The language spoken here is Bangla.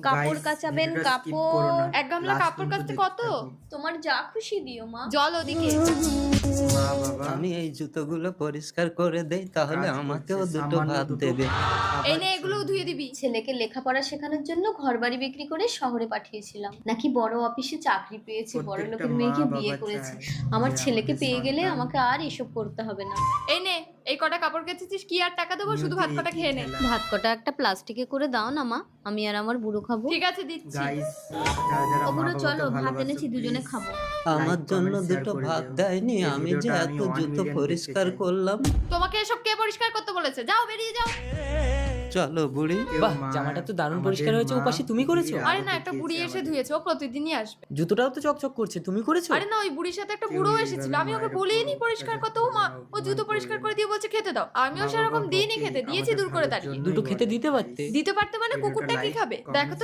কাপড় কাচাবেন, কাপড়। এক গামলা কাপড় কাচতে কত? তোমার যা খুশি দিও মা। জল ওদিকে। মা বাবা আমি এই জুতোগুলো পরিষ্কার করে দেই, তাহলে কাজ আমাকেও করছে, দুটো সামান্য ভাত দুটো দেবে। খাবার এই নে এগুলো ধুয়ে দিবি। ছেলেকে লেখাপড়া শেখানোর জন্য ঘরবাড়ি বিক্রি করে শহরে পাঠিয়েছিলাম, নাকি বড় অফিসে চাকরি পেয়েছে, বড় প্রত্যেকটা লোকের মা মেয়েকে বাবা বিয়ে করেছে। চায় আমার যে ছেলেকে আমাদের পেয়ে গেলে সন্তান আমাকে আর এসব করতে হবে না। এই নে এই কটা কাপড় কেচেছিস, কি আর টাকা দেবো? শুধু ভাত কটা খেয়ে নে। ভাত কটা একটা প্লাস্টিকে করে দাও না মা, আমি আর আমার বুড়ো খাবো। ঠিক আছে দিচ্ছি। গাইস যারা যারা ও মা বুড়ো বাবাকে চলো, ভাত ভালোবাসো, এনেছি, দুজনে please খাবো। আমার like, জন্য comment, share দুটো করে ভাত দিও। দেয়নি, এই আমি যে ভিডিওটা এত আমি 1 জুতো million পরিষ্কার দেখতে চাই। করলাম। তোমাকে এসব কে পরিষ্কার করতে বলেছে? যাও বেরিয়ে যাও। চলো বুড়ি। কেউ বাহ, মা- জামাটা তো দারুণ আমাদের পরিষ্কার হয়েছে। মা ওপাশে তুমি করেছো? দিদিরা আরে না, আরো একটা দেখিয়েছে বুড়ি এসে আমাদের। ধুয়েছে, ও প্রতিদিনই আসবে। জুতোটাও তো চকচক করছে, তুমি করেছো? আরে না, ওই বুড়ির সাথে একটা কেউ বুড়ো এইভাবে এসেছিল, আমি ওকে মায়ের বলিনি উপর পরিষ্কার করতে। ও মা, ও অপমান জুতো করবে। পরিষ্কার করে দিয়ে বলছে খেতে দাও। আমিও মা সেরকম বাবা দিইনি বকে, খেতে, দিয়েছি আমাদের দূর করে ভালোর দাঁড়িয়ে। জন্যই দুটো খেতে বলে। দিতে পারতে। দিতে পারতে মানে ভিডিওটা কুকুরটা কি like, খাবে? comment, দেখো তো